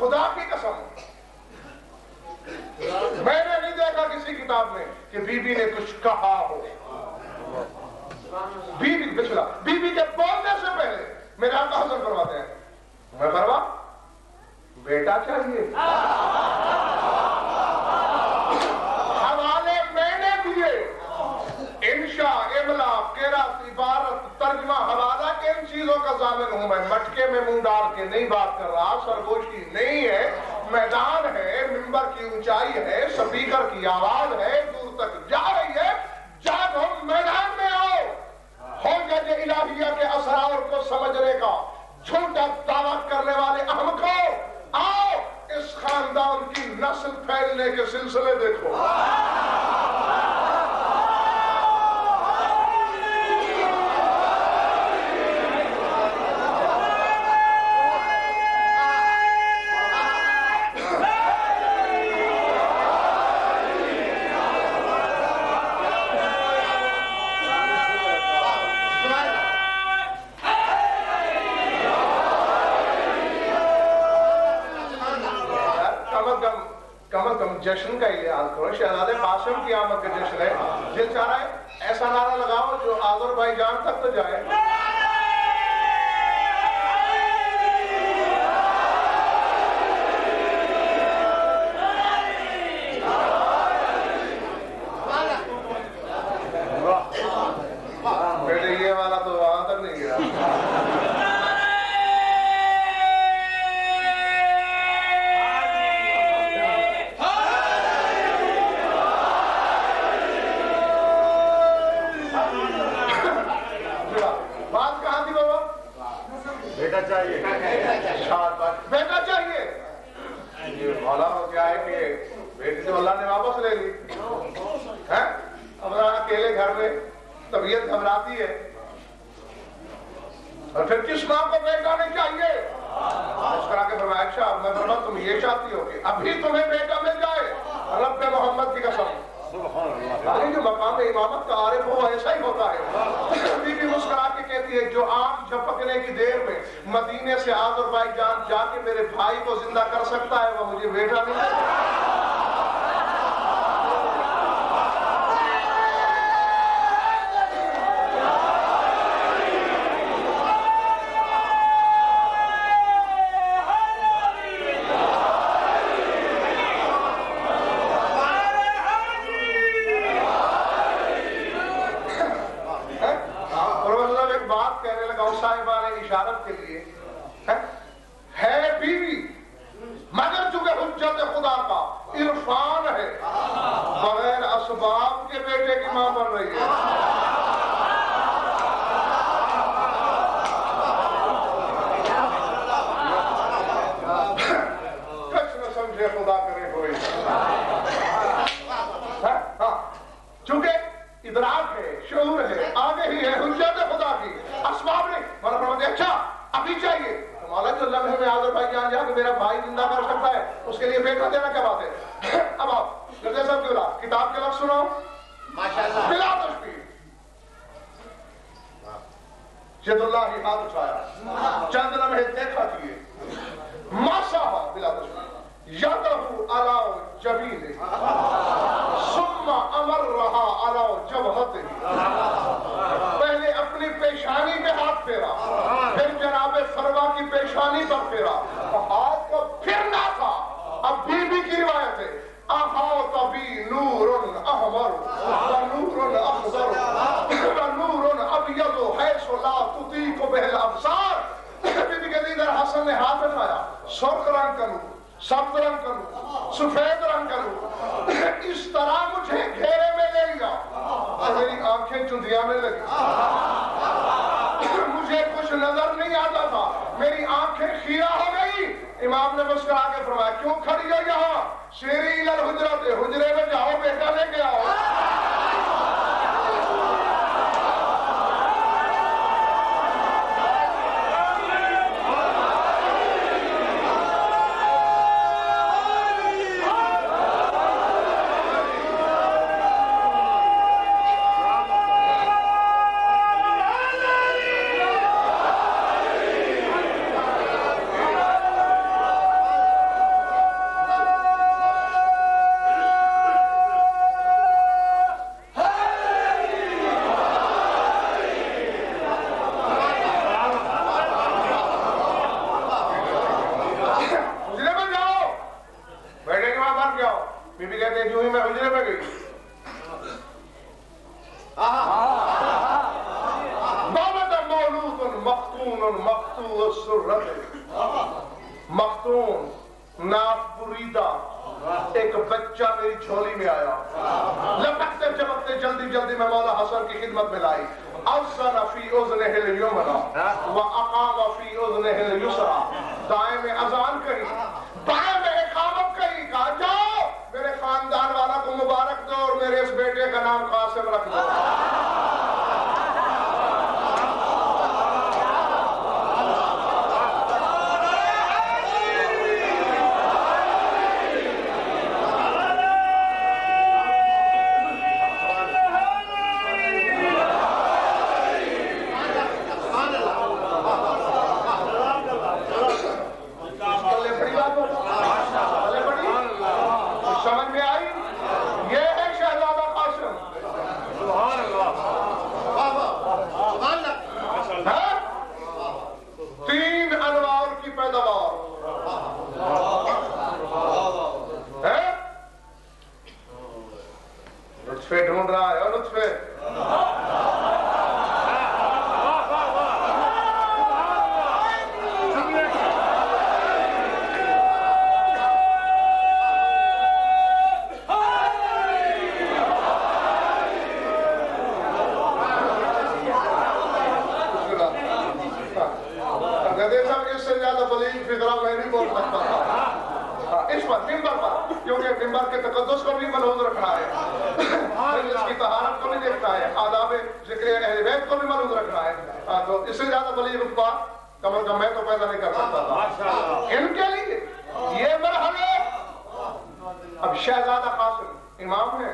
خدا کی قسم میں نے نہیں دیکھا کسی کتاب میں کہ بی بی نے کچھ کہا ہو. بی بی کے بولنے سے پہلے میرے آقا حضرت فرماتے ہیں, میں فرما بیٹا چاہیے. حوالے میں نے دیے, انشاء, املا, قرات, عبارت, ترجمہ, حوالہ کے ان چیزوں کا ضامن ہوں. میں مٹکے میں منہ ڈال کے نہیں بات کر رہا, سرگوشی نہیں ہے, میدان ہے, منبر کی اونچائی ہے, سپیکر کی آواز ہے, دور تک جا رہی ہے. جب ہم میدان میں آؤ, حجت الہیہ کے اسرار کو سمجھنے کا جھوٹا دعوت کرنے والے احمقوں, آؤ اس خاندان کی نسل پھیلنے کے سلسلے دیکھو. جشن کا ہی یاد کرو, شہزادے قاسم کی آمد کا جشن ہے. دل چاہ رہا ہے ایسا نعرہ لگاؤ جو آذر بھائی جان تک تو جائے. بیٹے یہ والا تو وہاں تک نہیں گیا. بیٹا چاہیے. یہ مولا ہو گیا ہے کہ بیٹی تو اللہ نے واپس لے لی ہے. اب اکیلے گھر میں طبیعت گھبراتی ہے, اور پھر کس ماں کو بیٹا نہیں چاہیے؟ مسکرا کے فرمایا, اچھا میں فرمایا تم یہ چاہتی ہو کہ ابھی تمہیں بیٹا مل جائے؟ رب محمد کی قسم, جو مقام امامت کا عارف ہو ایسا ہی ہوتا ہے. بی بی مسکرا کے کہتی ہے, جو آم جھپکنے کی دیر میں مدینے سے آذر بھائی جان جا کے میرے بھائی کو زندہ کر سکتا ہے, وہ مجھے بیٹا نہیں دے. اشارت کے لیے ہے بیوی, مگر چونکہ حجت خدا کا عرفان ہے, بغیر اسباب کے بیٹے کی ماں بن رہی ہے. کچھ نہ سمجھے خدا کرے کوئی. چونکہ ادراک ہے, شعور ہے, آگے ہی ہے, حجت خدا کی, اسباب نہیں. مولا فرماتے ہیں اچھا ابھی چاہیے. مولا جو اللہ میں آذر بھائی جان جا کہ میرا بھائی زندہ کر سکتا ہے, اس کے لیے بیٹا دینا کیا بات ہے؟ اب آپ مرزا صاحب کی اولاد کتاب کے لفظ سنو ماشاءاللہ بلا تشبیہ. جد اللہ ہی ہاتھ اٹھایا, چند لمحے دیکھا کیے, ماشاءاللہ بلا تشبیہ. یدہو علی جبینہ ثم امرہا علی جبہتہ، پہلے اپنی پیشانی پہ ہاتھ پھیرا، پھر جناب فروا کی پیشانی پر پھیرا، ہاتھ کو پھرنا تھا۔ اب بی بی کی روایت ہے احاط بی نور احمر ونور اخضر ونور ابیض حیث لا تطیق بہ الابصار۔ بی بی کے لیدر حسن نے ہاتھ اٹھایا، سرخ رنگ کا نور، سبز رنگ کا نور، سفید رنگ کا نور، اس طرح مجھے گھیرے میں لے لیا اور میری آنکھیں چندیانے لگی، مجھے کچھ نظر نہیں آتا تھا، میری آنکھیں خیرہ ہو گئی۔ امام نے مسکرا کے فرمایا کیوں کھڑی ہو یہاں؟ سیری الی الحجرۃ، حجرے میں جاؤ، بیٹا لے کے آؤ۔ مختون ناف بریدہ ایک بچہ میری جھولی میں آیا، لپکتے چپکتے جلدی جلدی میں مولا حسن کی خدمت میں لائی۔ اذن فی اذنہ الیمنی واقام فی اذنہ الیسری، دائیں میں اذان کہی، بائیں میں اقامت کہی، کہا جاؤ میرے خاندان والا کو مبارک دو اور میرے اس بیٹے کا نام قاسم رکھ دو۔ ڈھونڈ رہا ہے اور لطفے گدے صاحب اس سے زیادہ بلیغ فکرہ میں نہیں بول سکتا تھا اس پر ممبر پر، کیونکہ ممبر کے تقدس کو بھی ملحوظ رکھنا ہے، اس کی طہارت کو بھی دیکھنا ہے، آداب ذکر اہل بیت کو بھی ملحوظ رکھنا ہے، تو اس سے زیادہ بلیغ الفاظ کم از کم میں تو پیدا نہیں کر سکتا تھا ان کے لیے یہ مرحلے۔ اب شہزادہ قاسم امام ہے،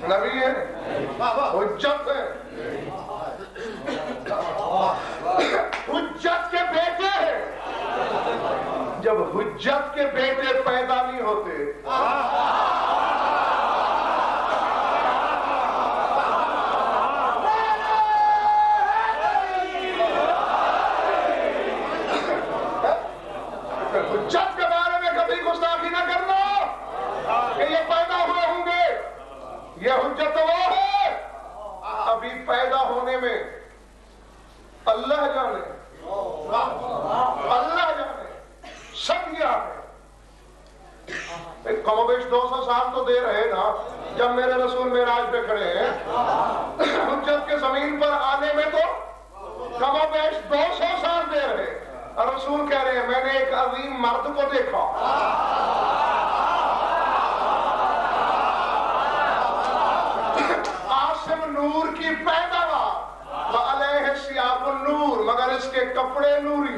نبی ہے، حجت ہے، حجت کے بیٹے ہیں۔ جب حجت کے بیٹے پیدا نہیں ہوتے حجت کے بارے میں کبھی گستاخی نہ کرنا کہ یہ پیدا ہوئے ہوں گے، یہ حجت وہ ہے ابھی پیدا ہونے میں اللہ جانے، اللہ جانے سب یہ ہے۔ کم و بیش 200 سال تو دے رہے نا، جب میرے رسول معراج پہ کھڑے ہیں حجت کے زمین پر آنے میں تو کم و بیش 200 سال دے رہے، اور رسول کہہ رہے ہیں میں نے ایک عظیم مرد کو دیکھا، قاسم نور کی پیداوار، وعلیہ ثیاب النور، مگر اس کے کپڑے نوری۔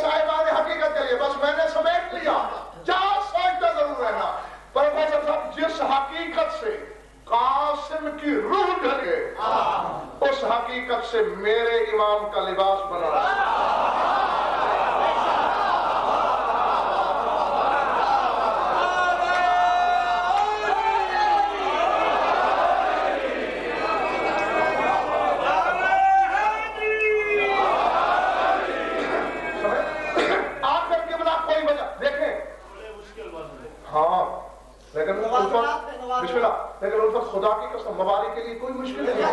صاحبان حقیقت کے لیے بس میں نے سمیٹ لیا، جہاں سوچتا ضرور رہنا۔ پروفیسر صاحب جس حقیقت سے قاسم کی روح ڈھلے اس حقیقت سے میرے امام کا لباس بنا۔ موالی کے لیے کوئی مشکل نہیں،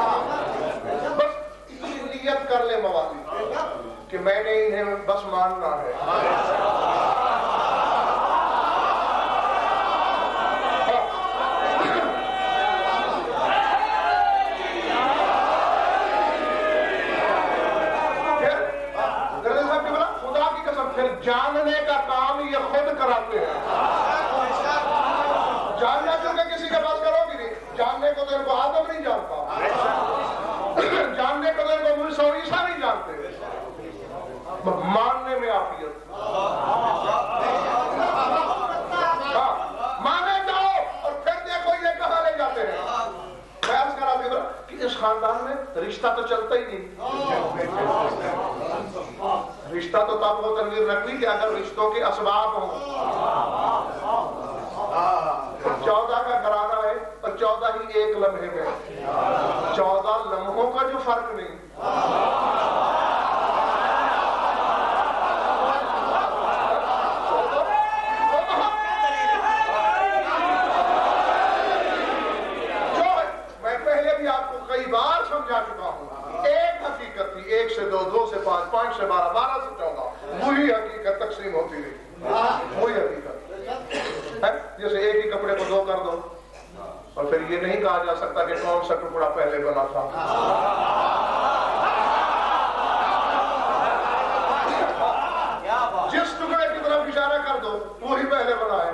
بس اتنی نیت کر لے موالی کہ میں نے انہیں بس ماننا ہے. جاننے کا کام یہ خود کراتے ہیں. جاننا کیونکہ کسی کے پاس کرو گی نہیں. جاننے کو تو ان کو آدم نہیں جانتا، جاننے کو تو ان کو موسیٰ و عیسیٰ نہیں جانتے. ماننے میں عافیت. مانے جاؤ اور پھر دیکھو یہ کہاں لے جاتے ہیں. میں عرض کر رہا تھا کہ اس خاندان میں رشتہ تو چلتا ہی نہیں. رشتہ تو تب وہ تنویر رکھتی کہ اگر رشتوں کے اسباب ہوں. 14 کا گھرانہ ہے اور 14 ہی ایک لمحے میں، 14 لمحوں کا جو فرق نہیں. میں پہلے بھی آپ کو کئی بار سمجھا چکا ہوں. ایک حقیقت تھی، 1 سے 2، 2 سے 5، 5 سے 12، 12 سے 14. وہی حقیقت تقسیم ہوتی رہی. وہی حقیقت ہے. جیسے ایک ہی کپڑے کو 2 کر دو اور پھر یہ نہیں کہا جا سکتا کہ کون سا ٹکڑا پہلے بنا تھا. جس ٹکڑے کی طرف اشارہ کر دو وہی پہلے بنا ہے،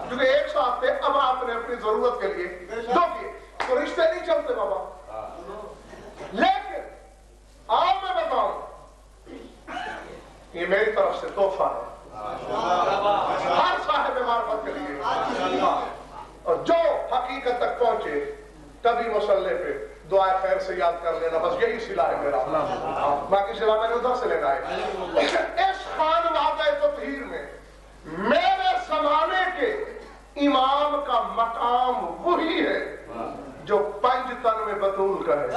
کیونکہ ایک ساتھ تھے. اب آپ نے اپنی ضرورت کے لیے 2 کیے تو رشتے نہیں چلتے بابا. لیکن آؤ میں بتاؤں، یہ میری طرف سے تحفہ ہے ہر صاحب معرفت کے لیے. اور جو حقیقت تک پہنچے تبھی مصلح پہ دعائے خیر سے یاد کر لینا، بس یہی صلہ ہے میرا. باقی صلہ میں نے ادھر سے لینا ہے. اس خانوادہ تطہیر میں میرے زمانے کے امام کا مقام وہی ہے جو 5 تن میں بطول کا ہے.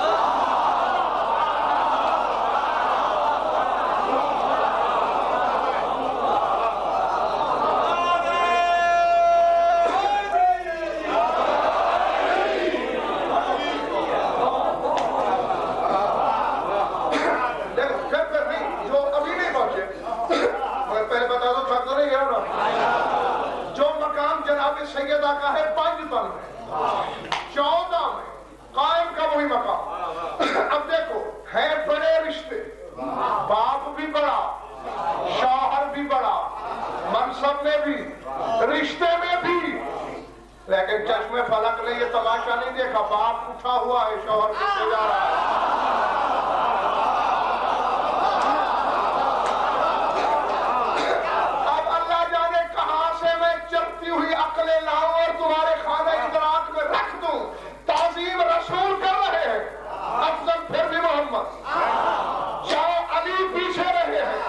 سیدہ کا ہے 5 تن میں، 14 میں قائم کا وہی مقام. اب دیکھو ہے بڑے رشتے، باپ بھی بڑا، شوہر بھی بڑا، منصب میں بھی، رشتے میں بھی. لیکن چشم فلک نے یہ تماشا نہیں دیکھا، باپ اٹھا ہوا ہے، شوہر پیچھے جا رہا ہے. عقلیں لاؤں اور تمہارے خانہ ادراک میں رکھ دوں. تعظیم رسول کر رہے ہیں، افضل پھر بھی محمد. چاہے علی پیچھے رہے ہیں،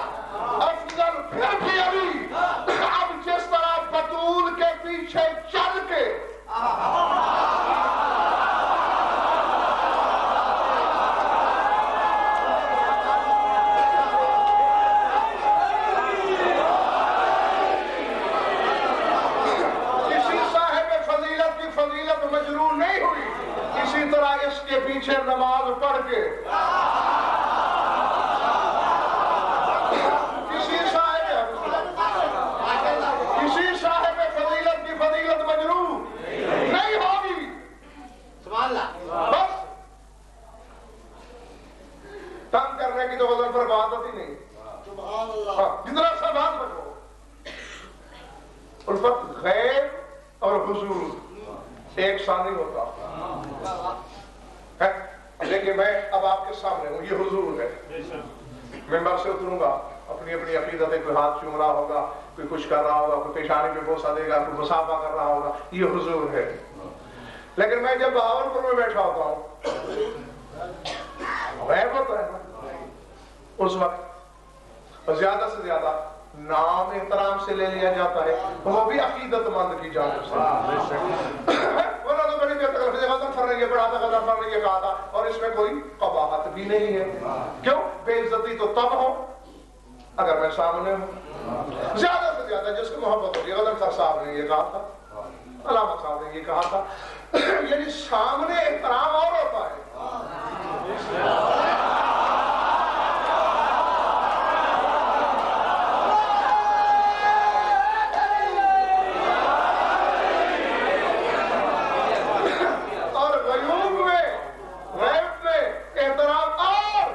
افضل پھر بھی علی. اب جس طرح بطول کے پیچھے چل کے مجرور نہیں ہوئی، اسی طرح اس کے پیچھے نماز پڑھ کے کسی صاحب فضیلت کی فضیلت مجرور نہیں ہوگی. بس تنگ کرنے کی تو وزن پر عادت ہی نہیں. جتنا سا بات رکھو، الفت غیر اور حضور ایک ساتھ نہیں ہوتا ہے. لیکن میں اب آپ کے سامنے ہوں، یہ حضور ہے. ممبر سے اتروں گا، اپنی اپنی عقیدت ہے، کوئی ہاتھ چوم رہا ہوگا، کوئی کچھ کر رہا ہوگا، کوئی پیشانی پہ بوسہ دے گا، کوئی مصافحہ کر رہا ہوگا. یہ حضور ہے. لیکن میں جب بہاولپور میں بیٹھا ہوتا ہوں، غیب ہوتا ہے نا، اس وقت زیادہ سے زیادہ نام احترام سے لے لیا جاتا ہے، وہ بھی عقیدت مند کی جانب سے. ورنہ تو بڑی غزل فر نے یہ پڑھا تھا، غزل فر نے یہ کہا تھا، اور اس میں کوئی قباحت بھی نہیں ہے. کیوں؟ بے عزتی تو تب ہو اگر میں سامنے ہوں. زیادہ سے زیادہ جس کو محبت ہوگی، غزل فر صاحب نے یہ کہا تھا، علامہ صاحب نے یہ کہا تھا. یعنی سامنے احترام اور ہوتا ہے. اور غیوب میں غیب میں احترام. اور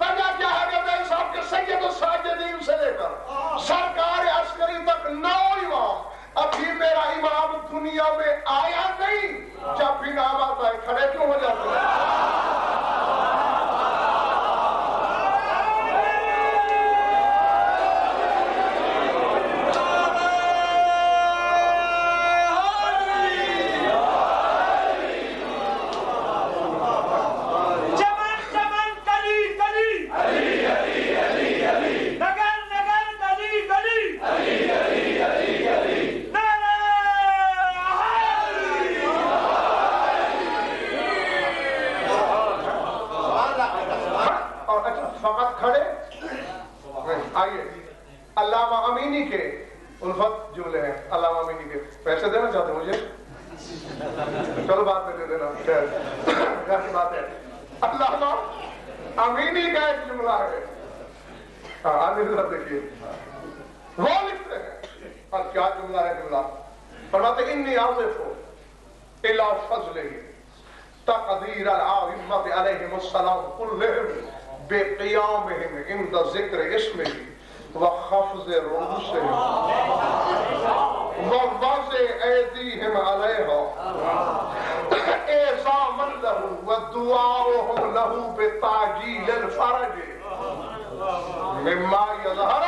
وجہ کیا ہے کہ صاحب کے سید الساجدین سے لے کر سرکار عسکری تک 9 امام. ابھی میرا امام دنیا میں آیا نہیں. جب بھی نام آتا ہے کھڑے کیوں ہو جاتے ہیں؟ فقط کھڑے. آئیے علامہ امینی کے الفت جملے ہیں. علامہ امینی کے پیسے دینا چاہتے ہیں مجھے؟ چلو بات میں دے دینا، خیر کی بات ہے. علامہ امینی کا ایک جملہ ہے. دیکھیے وہ لکھتے ہیں اور کیا جملہ ہے. جملہ فرماتے انی عاطف الی فضلہ تقدیر العامة علیہم السلام کلہم بقیامہم عند ذکر اسمہ وخفض رؤوسہم ووضع ایدیہم علیہا اعظاما لہ ودعاؤہم لہ بتعجیل الفرج مما یظہر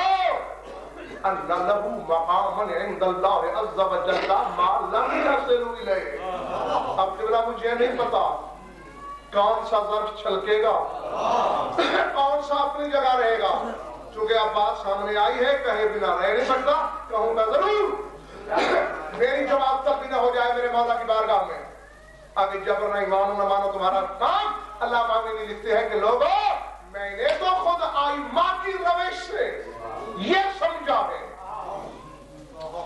ان لہ مقاما عند اللہ عز وجل ما لم یصل الیہ. اب قبلہ مجھے نہیں پتا کون سا ظرف چھلکے گا، کون سا اپنی جگہ رہے گا. چونکہ اب بات سامنے آئی ہے، کہے بنا رہ نہیں سکتا، کہوں گا ضرور. میری جواب تک بھی نہ ہو جائے میرے مولا کی بارگاہ میں. آگے جبر نہیں مانو نہ مانو تمہارا کام. اللہ مامنی لکھتے ہیں کہ لوگوں میں نے تو خود آئمہ کی روش سے یہ سمجھا ہے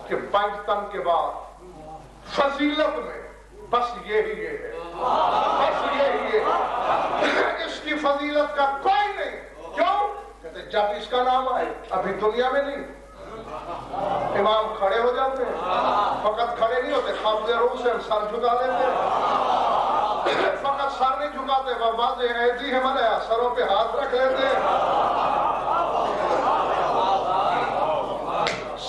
کہ 5 تن کے بعد فضیلت میں بس یہی ہے، بس یہی ہے. اس کی فضیلت کا کوئی نہیں. کیوں؟ کہتے جب اس کا نام آئے. ابھی دنیا میں نہیں. امام کھڑے ہو جاتے ہیں، فقط کھڑے نہیں ہوتے، خفض رؤوس سے سر جھکا لیتے ہیں. فقط سر نہیں جھکاتے، وواضع ایدیہم علیہا سروں پہ ہاتھ رکھ لیتے ہیں.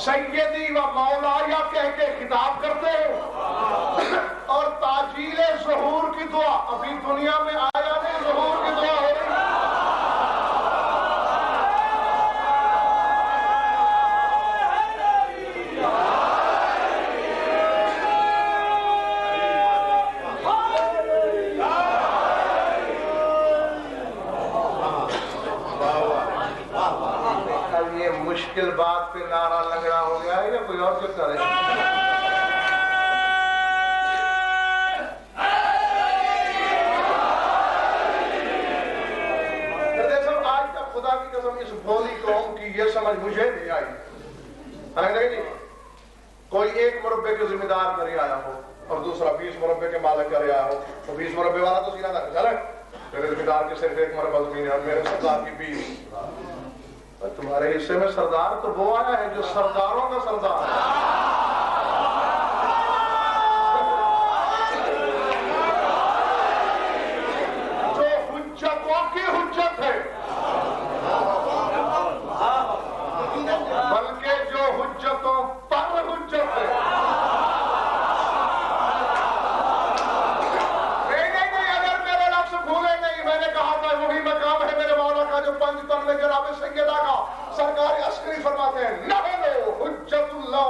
سیدی و مولایا کہہ کے خطاب کرتے ہیں. اور تاجیل ظہور کی دعا ابھی دنیا میں آیا نہیں، ظہور کی دعا ہو رہی ہے. اب یہ مشکل بات پہ نعرہ لگنا ہو گیا ہے یا کوئی اور چکر ہے؟ آج تک خدا کی قسم اس بولی قوم کی یہ سمجھ مجھے نہیں آئی. کوئی 1 مربع کے ذمہ دار کر آیا ہو اور دوسرا 20 مربع کے مالک کر آیا ہو، تو 20 مربع والا تو سیدھا تھا چلے میرے ذمہ دار کی صرف 1 مربع زمین ہے اور میرے سردار کی 20. تمہارے حصے میں سردار تو وہ آیا ہے جو سرداروں کا سردار ہے. جو حجتوں کی حجت ہے، بلکہ جو حجتوں پر حجت ہے. نہیں، اگر میرے لفظ بھولے نہیں، میں نے کہا تھا وہی مقام ہے میرے مولا کا جو 5 تن میں جناب سیدہ کا سرکار عسکری فرماتے ہیں نحن حجت اللہ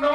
9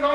9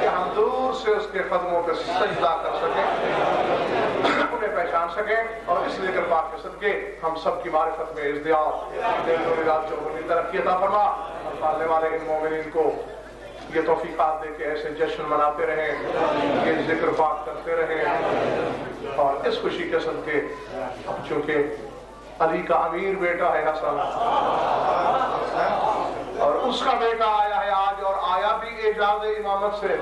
کہ ہم دور سے اس کے قدموں پہ سجدہ کر سکیں، انہیں پہچان سکیں، اور اس ذکر پاک کے صدقے ہم سب کی معرفت میں ازدیاد چوگنی ترقی عطا فرما، اور پالنے والے ان مومنین کو یہ توفیقات دے کے ایسے جشن مناتے رہیں، یہ ذکر پاک کرتے رہیں، اور اس خوشی کے صدقے چونکہ علی کا امیر بیٹا ہے حسن، اور اس کا بیٹا آیا ہے آج، اور آیا بھی اعجاز امامت سے،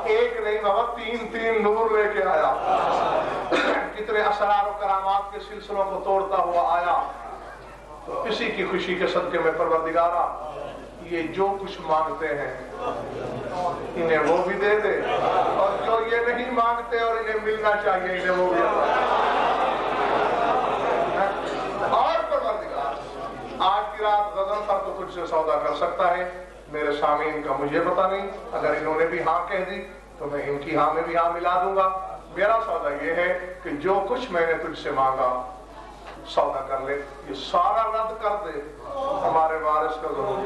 ایک نہیں بابا تین نور لے کے آیا، کتنے اسرار و کرامات کے سلسلوں کو توڑتا ہوا آیا۔ تو اسی کی خوشی کے صدقے میں پروردگارا یہ جو کچھ مانگتے ہیں انہیں وہ بھی دے دے، اور جو یہ نہیں مانگتے اور انہیں ملنا چاہیے انہیں وہ بھی اور پروردگار آج کی رات غزل پر تو کچھ سے سودا کر سکتا ہے، میرے سامعین کا مجھے پتا نہیں، اگر انہوں نے بھی ہاں کہہ دی تو میں ان کی ہاں میں بھی ہاں ملا دوں گا۔ میرا سودا یہ ہے کہ جو کچھ میں نے تجھ سے مانگا سودا کر لے، یہ سارا رد کر دے، ہمارے وارث کا ضرور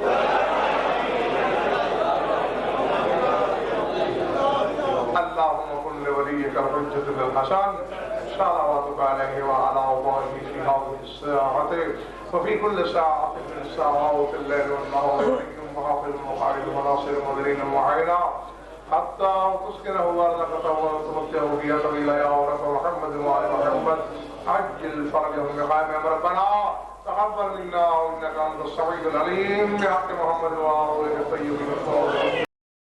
اللہم کن لولیک الحجۃ الحسن صلواتک علیہ وعلی آلہ فی هذه الساعة وفی کل ساعة من ساعات اللیل والنہار وحافظ مقاعد مناصر مدرین معینہ حتی تسکنہ ارضک وتمتعہ بها طویلا یا رب محمد وعلی محمد عجل فرجهم بقائم ربنا تقبل منا انك انت السميع العليم بحق محمد وآله